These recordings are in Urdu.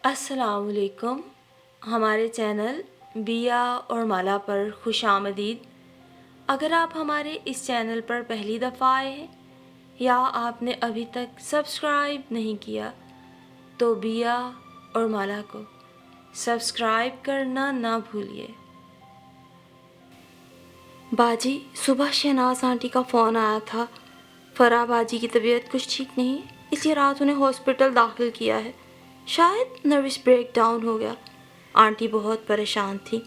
السلام علیکم. ہمارے چینل بیا اور مالا پر خوش آمدید. اگر آپ ہمارے اس چینل پر پہلی دفعہ آئے ہیں یا آپ نے ابھی تک سبسکرائب نہیں کیا تو بیا اور مالا کو سبسکرائب کرنا نہ بھولیے. باجی صبح شہناز آنٹی کا فون آیا تھا. فرح باجی کی طبیعت کچھ ٹھیک نہیں، اس لیے رات انہیں ہاسپٹل داخل کیا ہے. شاید نروس بریک ڈاؤن ہو گیا. آنٹی بہت پریشان تھی،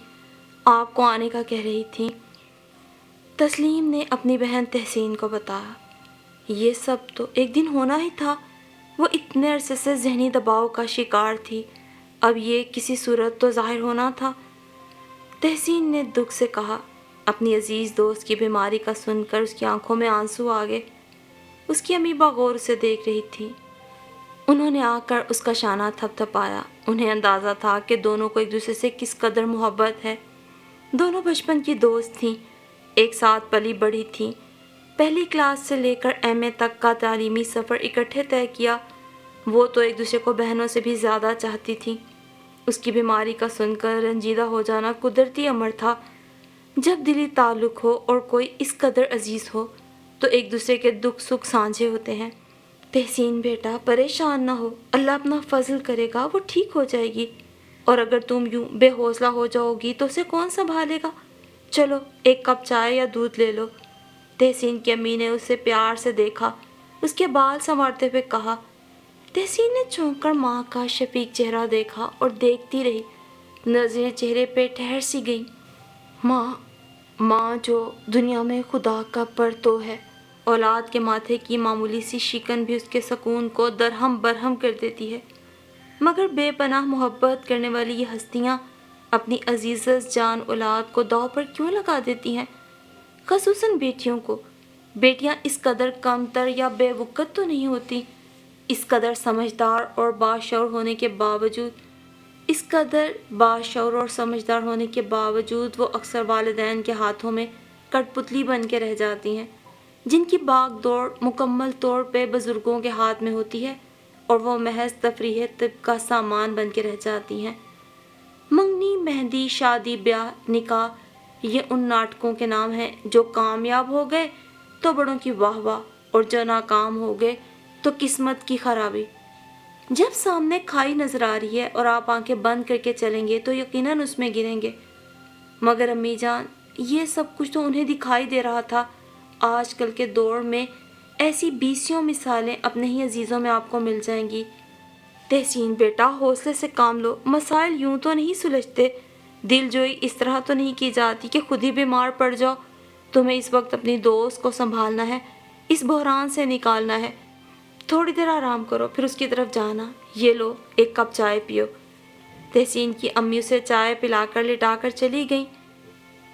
آپ کو آنے کا کہہ رہی تھیں. تسلیم نے اپنی بہن تحسین کو بتایا. یہ سب تو ایک دن ہونا ہی تھا. وہ اتنے عرصے سے ذہنی دباؤ کا شکار تھی، اب یہ کسی صورت تو ظاہر ہونا تھا. تحسین نے دکھ سے کہا. اپنی عزیز دوست کی بیماری کا سن کر اس کی آنکھوں میں آنسو آ گئے. اس کی امی بغور اسے دیکھ رہی تھی. انہوں نے آ کر اس کا شانہ تھپ تھپایا. انہیں اندازہ تھا کہ دونوں کو ایک دوسرے سے کس قدر محبت ہے. دونوں بچپن کی دوست تھیں، ایک ساتھ پلی بڑھی تھیں، پہلی کلاس سے لے کر ایم اے تک کا تعلیمی سفر اکٹھے طے کیا. وہ تو ایک دوسرے کو بہنوں سے بھی زیادہ چاہتی تھیں. اس کی بیماری کا سن کر رنجیدہ ہو جانا قدرتی امر تھا. جب دلی تعلق ہو اور کوئی اس قدر عزیز ہو تو ایک دوسرے کے دکھ سکھ سانجھے ہوتے ہیں. تحسین بیٹا پریشان نہ ہو، اللہ اپنا فضل کرے گا، وہ ٹھیک ہو جائے گی. اور اگر تم یوں بے حوصلہ ہو جاؤ گی تو اسے کون سنبھالے گا؟ چلو ایک کپ چائے یا دودھ لے لو. تحسین کی امی نے اسے پیار سے دیکھا، اس کے بال سنوارتے ہوئے کہا. تحسین نے چونک کر ماں کا شفیق چہرہ دیکھا اور دیکھتی رہی. نظریں چہرے پہ ٹھہر سی گئیں. ماں جو دنیا میں خدا کا پرتو ہے. اولاد کے ماتھے کی معمولی سی شکن بھی اس کے سکون کو درہم برہم کر دیتی ہے. مگر بے پناہ محبت کرنے والی یہ ہستیاں اپنی عزیز جان اولاد کو داؤ پر کیوں لگا دیتی ہیں؟ خصوصاً بیٹیوں کو. بیٹیاں اس قدر کمتر یا بے وقت تو نہیں ہوتی. اس قدر سمجھدار اور سمجھدار ہونے کے باوجود وہ اکثر والدین کے ہاتھوں میں کٹ پتلی بن کے رہ جاتی ہیں، جن کی باغ دوڑ مکمل طور پہ بزرگوں کے ہاتھ میں ہوتی ہے اور وہ محض تفریح طب کا سامان بن کے رہ جاتی ہیں. منگنی، مہندی، شادی، بیاہ، نکاح، یہ ان ناٹکوں کے نام ہیں جو کامیاب ہو گئے تو بڑوں کی واہ واہ اور جو ناکام ہو گئے تو قسمت کی خرابی. جب سامنے کھائی نظر آ رہی ہے اور آپ آنکھیں بند کر کے چلیں گے تو یقیناً اس میں گریں گے. مگر امی جان، یہ سب کچھ تو انہیں دکھائی دے رہا تھا. آج کل کے دور میں ایسی بیسیوں مثالیں اپنے ہی عزیزوں میں آپ کو مل جائیں گی. تحسین بیٹا حوصلے سے کام لو، مسائل یوں تو نہیں سلجھتے. دل جوئی اس طرح تو نہیں کی جاتی کہ خود ہی بیمار پڑ جاؤ. تمہیں اس وقت اپنی دوست کو سنبھالنا ہے، اس بحران سے نکالنا ہے. تھوڑی دیر آرام کرو پھر اس کی طرف جانا. یہ لو ایک کپ چائے پیو. تحسین کی امی اسے چائے پلا کر لٹا کر چلی گئیں.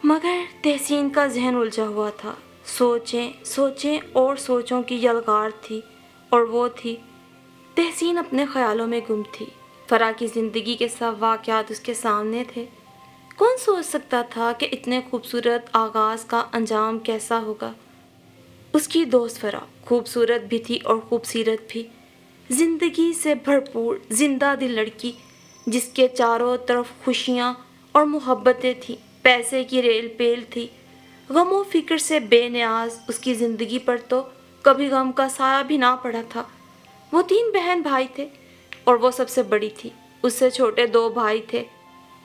مگر تحسین کا ذہن الجھا ہوا تھا. سوچیں اور سوچوں کی یلغار تھی، اور وہ تھی تحسین اپنے خیالوں میں گم تھی. فرح کی زندگی کے سب واقعات اس کے سامنے تھے. کون سوچ سکتا تھا کہ اتنے خوبصورت آغاز کا انجام کیسا ہوگا؟ اس کی دوست فرح خوبصورت بھی تھی اور خوبصیرت بھی. زندگی سے بھرپور زندہ دل لڑکی جس کے چاروں طرف خوشیاں اور محبتیں تھیں. پیسے کی ریل پیل تھی. غم و فکر سے بے نیاز. اس کی زندگی پر تو کبھی غم کا سایہ بھی نہ پڑا تھا. وہ 3 بہن بھائی تھے اور وہ سب سے بڑی تھی. اس سے چھوٹے 2 بھائی تھے.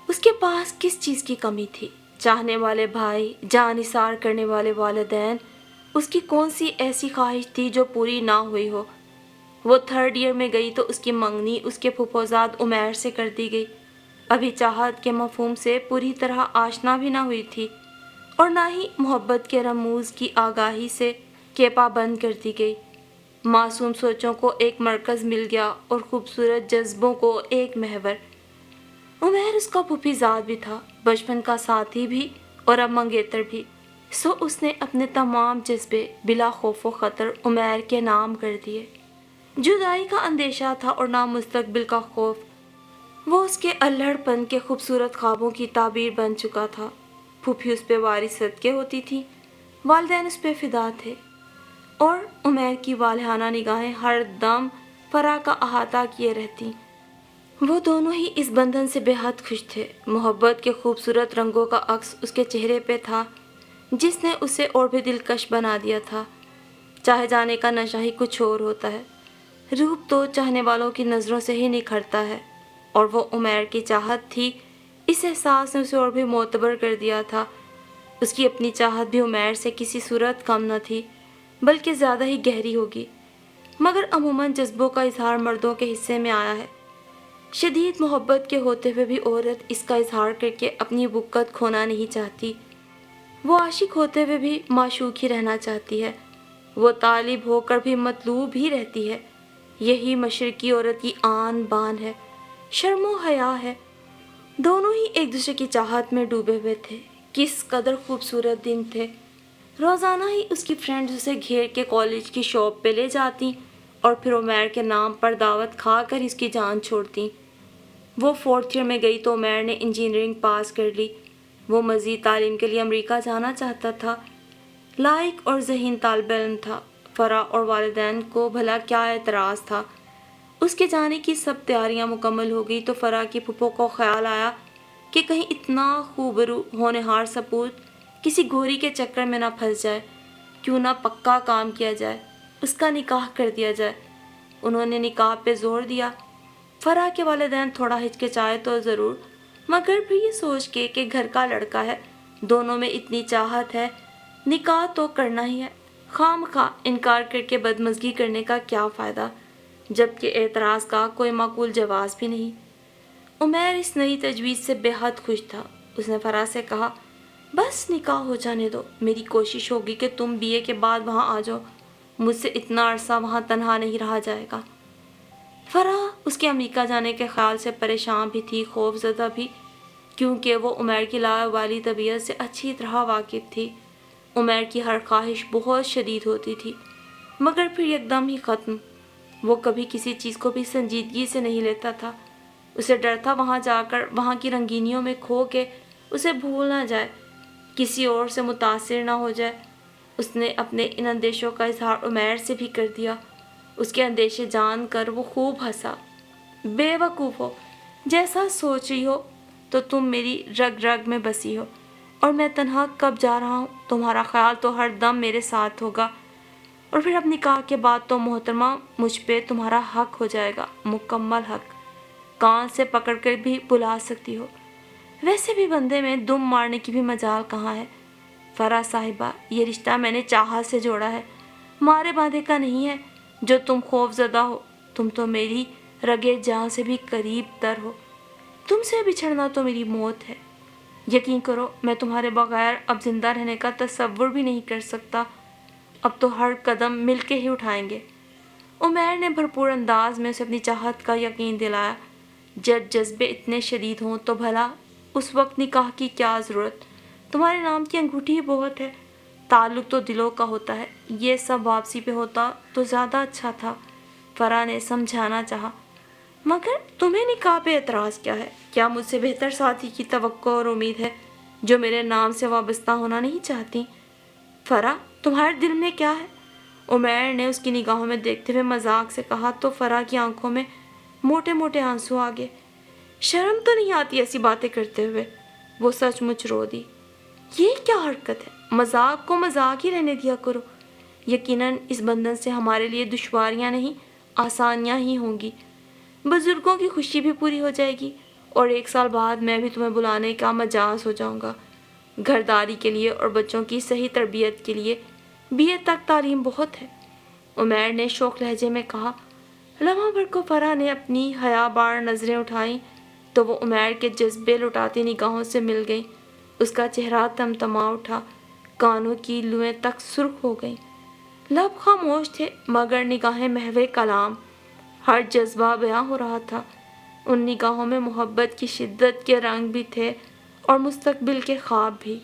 اس کے پاس کس چیز کی کمی تھی؟ چاہنے والے بھائی، جان نثار کرنے والے والدین. اس کی کون سی ایسی خواہش تھی جو پوری نہ ہوئی ہو؟ وہ 3rd ایئر میں گئی تو اس کی منگنی اس کے پھپھوزاد عمیر سے کر دی گئی. ابھی چاہت کے مفہوم سے پوری طرح آشنا بھی نہ ہوئی تھی اور نہ ہی محبت کے رموز کی آگاہی سے کیپا بند کر دی گئی. معصوم سوچوں کو ایک مرکز مل گیا اور خوبصورت جذبوں کو ایک محور. عمیر اس کا پھوپھی زاد بھی تھا، بچپن کا ساتھی بھی اور اب منگیتر بھی. سو اس نے اپنے تمام جذبے بلا خوف و خطر عمیر کے نام کر دیے. جدائی کا اندیشہ تھا اور نہ مستقبل کا خوف. وہ اس کے الہڑ پن کے خوبصورت خوابوں کی تعبیر بن چکا تھا. پھوپھی اس پہ وارث صدقے ہوتی تھی، والدین اس پہ فدا تھے اور عمیر کی والہانہ نگاہیں ہر دم فرح کا احاطہ کیے رہتی. وہ دونوں ہی اس بندھن سے بے حد خوش تھے۔ محبت کے خوبصورت رنگوں کا عکس اس کے چہرے پہ تھا جس نے اسے اور بھی دلکش بنا دیا تھا۔ چاہے جانے کا نشہ ہی کچھ اور ہوتا ہے۔ روپ تو چاہنے والوں کی نظروں سے ہی نکھرتا ہے، اور وہ عمیر کی چاہت تھی۔ اس احساس نے اسے اور بھی معتبر کر دیا تھا۔ اس کی اپنی چاہت بھی عمیر سے کسی صورت کم نہ تھی، بلکہ زیادہ ہی گہری ہوگی، مگر عموماً جذبوں کا اظہار مردوں کے حصے میں آیا ہے۔ شدید محبت کے ہوتے ہوئے بھی عورت اس کا اظہار کر کے اپنی بکت کھونا نہیں چاہتی۔ وہ عاشق ہوتے ہوئے بھی معشوق ہی رہنا چاہتی ہے۔ وہ طالب ہو کر بھی مطلوب ہی رہتی ہے۔ یہی مشرقی عورت کی آن بان ہے، شرم و حیا ہے۔ دونوں ہی ایک دوسرے کی چاہت میں ڈوبے ہوئے تھے۔ کس قدر خوبصورت دن تھے۔ روزانہ ہی اس کی فرینڈز اسے گھیر کے کالج کی شاپ پہ لے جاتی اور پھر عمیر کے نام پر دعوت کھا کر اس کی جان چھوڑتی۔ وہ 4th ایئر میں گئی تو عمیر نے انجینئرنگ پاس کر لی۔ وہ مزید تعلیم کے لیے امریکہ جانا چاہتا تھا۔ لائق اور ذہین طالب علم تھا۔ فرح اور والدین کو بھلا کیا اعتراض تھا۔ اس کے جانے کی سب تیاریاں مکمل ہو گئی تو فرح کی پھپھو کو خیال آیا کہ کہیں اتنا خوبرو ہونہار سپوت کسی گوری کے چکر میں نہ پھنس جائے، کیوں نہ پکا کام کیا جائے، اس کا نکاح کر دیا جائے۔ انہوں نے نکاح پہ زور دیا۔ فرح کے والدین تھوڑا ہچکچائے تو ضرور، مگر پھر یہ سوچ کے کہ گھر کا لڑکا ہے، دونوں میں اتنی چاہت ہے، نکاح تو کرنا ہی ہے، خواہ انکار کر کے بدمزگی کرنے کا کیا فائدہ، جبکہ اعتراض کا کوئی معقول جواز بھی نہیں۔ عمیر اس نئی تجویز سے بے حد خوش تھا۔ اس نے فرح سے کہا، بس نکاح ہو جانے دو، میری کوشش ہوگی کہ تم BA کے بعد وہاں آ جاؤ، مجھ سے اتنا عرصہ وہاں تنہا نہیں رہا جائے گا۔ فرح اس کے امریکہ جانے کے خیال سے پریشان بھی تھی، خوف زدہ بھی، کیونکہ وہ عمیر کی لاوالی طبیعت سے اچھی طرح واقف تھی۔ عمیر کی ہر خواہش بہت شدید ہوتی تھی، مگر پھر یکدم ہی ختم۔ وہ کبھی کسی چیز کو بھی سنجیدگی سے نہیں لیتا تھا۔ اسے ڈر تھا وہاں جا کر وہاں کی رنگینیوں میں کھو کے اسے بھول نہ جائے، کسی اور سے متاثر نہ ہو جائے۔ اس نے اپنے ان اندیشوں کا اظہار عمیر سے بھی کر دیا۔ اس کے اندیشے جان کر وہ خوب ہنسا۔ بے وقوف ہو، جیسا سوچ رہی ہو تو تم میری رگ رگ میں بسی ہو، اور میں تنہا کب جا رہا ہوں، تمہارا خیال تو ہر دم میرے ساتھ ہوگا، اور پھر اب نکاح کے بعد تو محترمہ مجھ پہ تمہارا حق ہو جائے گا، مکمل حق، کان سے پکڑ کر بھی بلا سکتی ہو۔ ویسے بھی بندے میں دم مارنے کی بھی مجال کہاں ہے۔ فرح صاحبہ، یہ رشتہ میں نے چاہت سے جوڑا ہے، مارے باندھے کا نہیں ہے۔ جو تم خوف زدہ ہو، تم تو میری رگے جاں سے بھی قریب تر ہو۔ تم سے بچھڑنا تو میری موت ہے۔ یقین کرو، میں تمہارے بغیر اب زندہ رہنے کا تصور بھی نہیں کر سکتا۔ اب تو ہر قدم مل کے ہی اٹھائیں گے۔ عمیر نے بھرپور انداز میں اسے اپنی چاہت کا یقین دلایا۔ جب جذبے اتنے شدید ہوں تو بھلا اس وقت نکاح کی کیا ضرورت؟ تمہارے نام کی انگوٹھی ہی بہت ہے۔ تعلق تو دلوں کا ہوتا ہے، یہ سب واپسی پہ ہوتا تو زیادہ اچھا تھا۔ فرح نے سمجھانا چاہا، مگر تمہیں نکاح پہ اعتراض کیا ہے؟ کیا مجھ سے بہتر ساتھی کی توقع اور امید ہے جو میرے نام سے وابستہ ہونا نہیں چاہتی؟ فرح، تمہارے دل میں کیا ہے؟ عمیر نے اس کی نگاہوں میں دیکھتے ہوئے مذاق سے کہا تو فرح کی آنکھوں میں موٹے موٹے آنسو آ گئے۔ شرم تو نہیں آتی ایسی باتیں کرتے ہوئے؟ وہ سچ مچ رو دی۔ یہ کیا حرکت ہے؟ مذاق کو مذاق ہی رہنے دیا کرو۔ یقیناً اس بندھن سے ہمارے لیے دشواریاں نہیں، آسانیاں ہی ہوں گی۔ بزرگوں کی خوشی بھی پوری ہو جائے گی، اور 1 سال بعد میں بھی تمہیں بلانے کا مجاز ہو جاؤں گا۔ گھرداری کے لیے اور بچوں کی صحیح تربیت کے لیے BA تک تعلیم بہت ہے، عمیر نے شوق لہجے میں کہا۔ لمحہ بھر کو فرح نے اپنی حیا بار نظریں اٹھائیں تو وہ عمیر کے جذبے لٹاتی نگاہوں سے مل گئیں۔ اس کا چہرہ تمتما اٹھا، کانوں کی لویں تک سرخ ہو گئیں۔ لب خاموش تھے مگر نگاہیں محو کلام، ہر جذبہ بیاں ہو رہا تھا۔ ان نگاہوں میں محبت کی شدت کے رنگ بھی تھے اور مستقبل کے خواب بھی،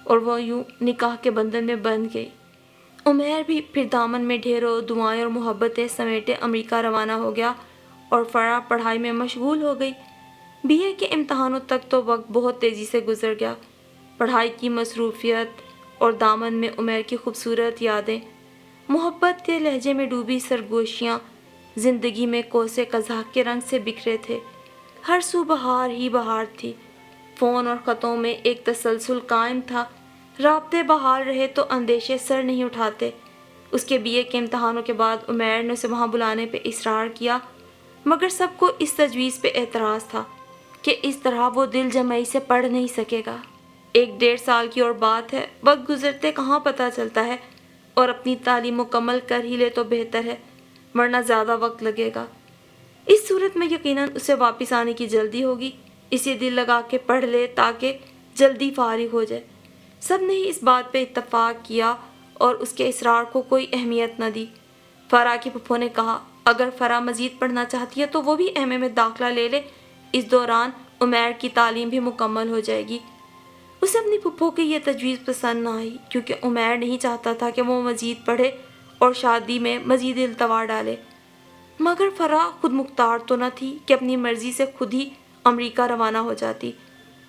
اور وہ یوں نکاح کے بندھن میں بندھ گئی۔ عمیر بھی پھر دامن میں ڈھیروں دعائیں اور محبتیں سمیٹے امریکہ روانہ ہو گیا، اور فرح پڑھائی میں مشغول ہو گئی۔ BA کے امتحانوں تک تو وقت بہت تیزی سے گزر گیا۔ پڑھائی کی مصروفیت اور دامن میں عمیر کی خوبصورت یادیں، محبت کے لہجے میں ڈوبی سرگوشیاں، زندگی میں کوسے قزاق کے رنگ سے بکھرے تھے۔ ہر سو بہار ہی بہار تھی۔ فون اور خطوں میں ایک تسلسل قائم تھا۔ رابطے بحال رہے تو اندیشے سر نہیں اٹھاتے۔ اس کے BA کے امتحانوں کے بعد عمیر نے اسے وہاں بلانے پہ اصرار کیا، مگر سب کو اس تجویز پہ اعتراض تھا کہ اس طرح وہ دل جمعی سے پڑھ نہیں سکے گا۔ 1-1.5 سال کی اور بات ہے، وقت گزرتے کہاں پتہ چلتا ہے، اور اپنی تعلیم مکمل کر ہی لے تو بہتر ہے، ورنہ زیادہ وقت لگے گا۔ اس صورت میں یقیناً اسے واپس آنے کی جلدی ہوگی، اسے دل لگا کے پڑھ لے تاکہ جلدی فارغ ہو جائے۔ سب نے ہی اس بات پہ اتفاق کیا اور اس کے اصرار کو کوئی اہمیت نہ دی۔ فرح کی پھپھو نے کہا اگر فرح مزید پڑھنا چاہتی ہے تو وہ بھی MA میں داخلہ لے لے، اس دوران عمیر کی تعلیم بھی مکمل ہو جائے گی۔ اسے اپنی پھپھو کی یہ تجویز پسند نہ آئی، کیونکہ عمیر نہیں چاہتا تھا کہ وہ مزید پڑھے اور شادی میں مزید التوا ڈالے۔ مگر فرح خود مختار تو نہ تھی کہ اپنی مرضی سے خود ہی امریکہ روانہ ہو جاتی۔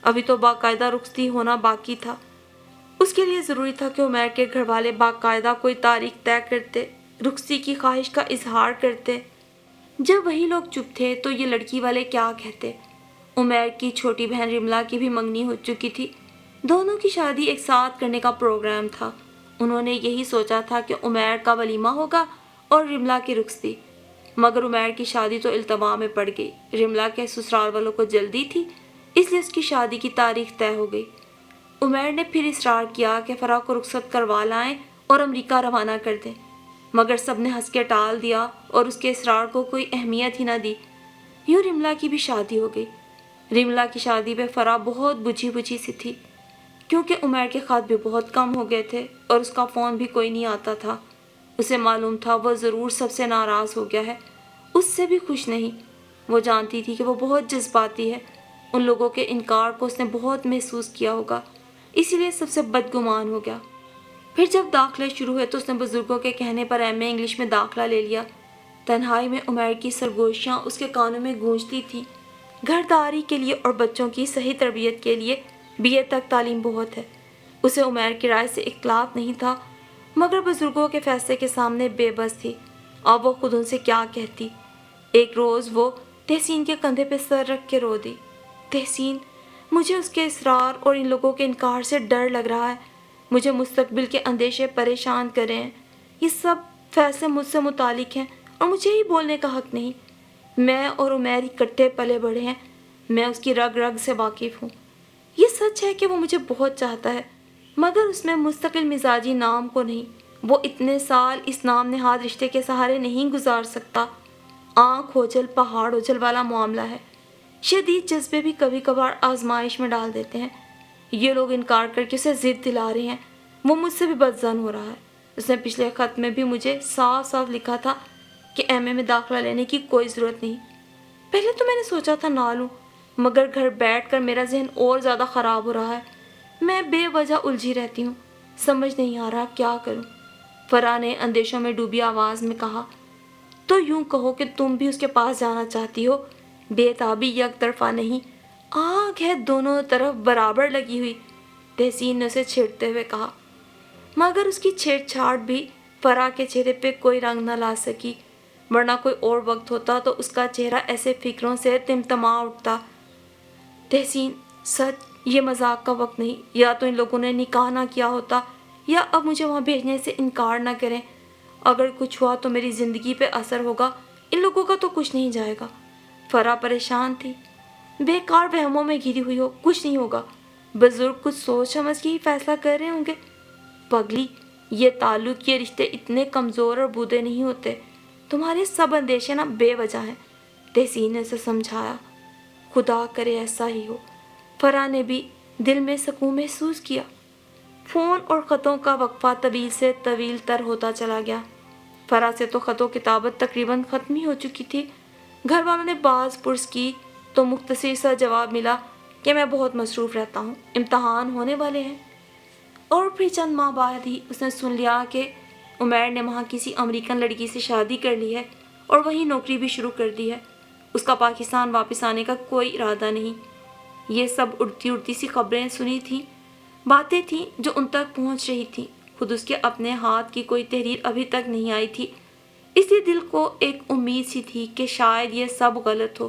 ابھی تو باقاعدہ رخصتی ہونا باقی تھا۔ اس کے لیے ضروری تھا کہ عمیر کے گھر والے باقاعدہ کوئی تاریخ طے کرتے، رخصتی کی خواہش کا اظہار کرتے۔ جب وہی لوگ چپ تھے تو یہ لڑکی والے کیا کہتے؟ عمیر کی چھوٹی بہن رملا کی بھی منگنی ہو چکی تھی۔ دونوں کی شادی ایک ساتھ کرنے کا پروگرام تھا۔ انہوں نے یہی سوچا تھا کہ عمیر کا ولیمہ ہوگا اور رملا کی رخصتی، مگر عمیر کی شادی تو التوا میں پڑ گئی۔ رملا کے سسرال والوں کو جلدی تھی، اس لیے اس کی شادی کی تاریخ طے ہو گئی۔ عمیر نے پھر اصرار کیا کہ فرح کو رخصت کروا لائیں اور امریکہ روانہ کر دیں، مگر سب نے ہنس کے ٹال دیا اور اس کے اصرار کو کوئی اہمیت ہی نہ دی۔ یوں رملا کی بھی شادی ہو گئی۔ رملا کی شادی پہ فرح بہت بجھی بجھی سی تھی، کیونکہ عمیر کے خط بھی بہت کم ہو گئے تھے اور اس کا فون بھی کوئی نہیں آتا تھا۔ اسے معلوم تھا وہ ضرور سب سے ناراض ہو گیا ہے، اس سے بھی خوش نہیں۔ وہ جانتی تھی کہ وہ بہت جذباتی ہے، ان لوگوں کے انکار کو اس نے بہت محسوس کیا ہوگا، اسی لیے سب سے بدگمان ہو گیا۔ پھر جب داخلے شروع ہوئے تو اس نے بزرگوں کے کہنے پر MA انگلش میں داخلہ لے لیا۔ تنہائی میں عمیر کی سرگوشیاں اس کے کانوں میں گونجتی تھیں۔ گھرداری کے لیے اور بچوں کی صحیح تربیت کے لیے BA تک تعلیم بہت ہے۔ اسے عمیر کی رائے سے اختلاف نہیں تھا، مگر بزرگوں کے فیصلے کے سامنے بے بس تھی۔ اب وہ خود ان سے کیا کہتی؟ ایک روز وہ تحسین کے کندھے پہ سر رکھ کے رو دی۔ تحسین، مجھے اس کے اصرار اور ان لوگوں کے انکار سے ڈر لگ رہا ہے۔ مجھے مستقبل کے اندیشے پریشان کر رہے ہیں۔ یہ سب فیصلے مجھ سے متعلق ہیں اور مجھے ہی بولنے کا حق نہیں۔ میں اور عمیر اکٹھے پلے بڑھے ہیں، میں اس کی رگ رگ سے واقف ہوں۔ یہ سچ ہے کہ وہ مجھے بہت چاہتا ہے، مگر اس میں مستقل مزاجی نام کو نہیں۔ وہ اتنے سال اس نام نہاد رشتے کے سہارے نہیں گزار سکتا۔ آنکھ اوجھل پہاڑ اوجھل والا معاملہ ہے۔ شدید جذبے بھی کبھی کبھار آزمائش میں ڈال دیتے ہیں۔ یہ لوگ انکار کر کے اسے ضد دلا رہے ہیں۔ وہ مجھ سے بھی بدظن ہو رہا ہے۔ اس نے پچھلے خط میں بھی مجھے صاف صاف لکھا تھا کہ MA میں داخلہ لینے کی کوئی ضرورت نہیں۔ پہلے تو میں نے سوچا تھا نہ لوں، مگر گھر بیٹھ کر میرا ذہن اور زیادہ خراب ہو رہا ہے۔ میں بے وجہ الجھی رہتی ہوں، سمجھ نہیں آ رہا کیا کروں۔ فرح نے اندیشوں میں ڈوبی آواز میں کہا، تو یوں کہو کہ تم بھی اس کے پاس جانا چاہتی ہو۔ بے تابی یک طرفہ نہیں، آگ ہے دونوں طرف برابر لگی ہوئی، تحسین نے اسے چھیڑتے ہوئے کہا۔ مگر اس کی چھیڑ چھاڑ بھی فرح کے چہرے پہ کوئی رنگ نہ لا سکی، ورنہ کوئی اور وقت ہوتا تو اس کا چہرہ ایسے فکروں سے تمتما اٹھتا۔ تحسین، سچ یہ مذاق کا وقت نہیں، یا تو ان لوگوں نے نکاح نہ کیا ہوتا یا اب مجھے وہاں بھیجنے سے انکار نہ کریں۔ اگر کچھ ہوا تو میری زندگی پہ اثر ہوگا، ان لوگوں کا تو کچھ نہیں جائے گا۔ فرح پریشان تھی۔ بیکار وہموں میں گھری ہوئی ہو، کچھ نہیں ہوگا۔ بزرگ کچھ سوچ سمجھ کے ہی فیصلہ کر رہے ہوں گے۔ پگلی، یہ تعلق، یہ رشتے اتنے کمزور اور بودے نہیں ہوتے۔ تمہارے سب اندیشے نہ بے وجہ ہیں، تحسین نے اسے سمجھایا۔ خدا کرے ایسا ہی ہو۔ فرح نے بھی دل میں سکون محسوس کیا۔ فون اور خطوں کا وقفہ طویل سے طویل تر ہوتا چلا گیا۔ فرح سے تو خط و کتابت تقریباً ختم ہی ہو چکی تھی۔ گھر والوں نے باز پرس کی تو مختصر سا جواب ملا کہ میں بہت مصروف رہتا ہوں، امتحان ہونے والے ہیں۔ اور پھر چند ماہ بعد ہی اس نے سن لیا کہ عمیر نے وہاں کسی امریکن لڑکی سے شادی کر لی ہے اور وہیں نوکری بھی شروع کر دی ہے۔ اس کا پاکستان واپس آنے کا کوئی ارادہ نہیں۔ یہ سب اڑتی اڑتی سی خبریں سنی تھیں، باتیں تھیں جو ان تک پہنچ رہی تھیں۔ خود اس کے اپنے ہاتھ کی کوئی تحریر ابھی تک نہیں آئی تھی، اس لیے دل کو ایک امید سی تھی کہ شاید یہ سب غلط ہو،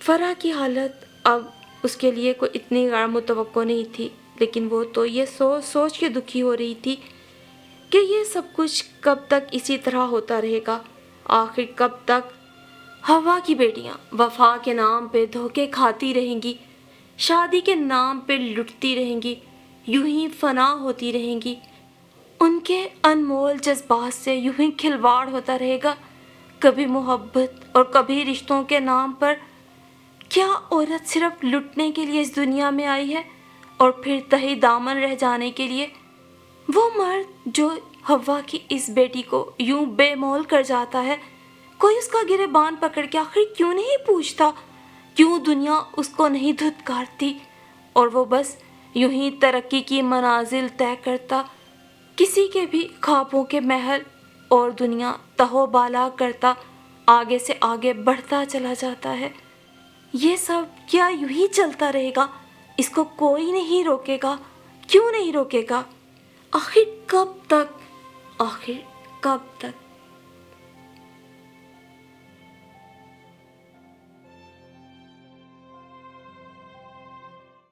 فرح کی حالت اب اس کے لیے کوئی اتنی غیر متوقع نہیں تھی، لیکن وہ تو یہ سوچ سوچ کے دکھی ہو رہی تھی کہ یہ سب کچھ کب تک اسی طرح ہوتا رہے گا۔ آخر کب تک ہوا کی بیٹیاں وفا کے نام پہ دھوکے کھاتی رہیں گی، شادی کے نام پہ لٹتی رہیں گی، یوں ہی فنا ہوتی رہیں گی، ان کے انمول جذبات سے یوں ہی کھلواڑ ہوتا رہے گا، کبھی محبت اور کبھی رشتوں کے نام پر۔ کیا عورت صرف لٹنے کے لیے اس دنیا میں آئی ہے اور پھر تہی دامن رہ جانے کے لیے؟ وہ مرد جو ہوا کی اس بیٹی کو یوں بے مول کر جاتا ہے، کوئی اس کا گریبان پکڑ کے آخر کیوں نہیں پوچھتا؟ کیوں دنیا اس کو نہیں دھتکارتی اور وہ بس یوں ہی ترقی کی منازل طے کرتا، کسی کے بھی خوابوں کے محل اور دنیا تہو بالا کرتا آگے سے آگے بڑھتا چلا جاتا ہے؟ یہ سب کیا یوں ہی چلتا رہے گا؟ اس کو کوئی نہیں روکے گا؟ کیوں نہیں روکے گا؟ آخر کب تک؟ آخر کب تک؟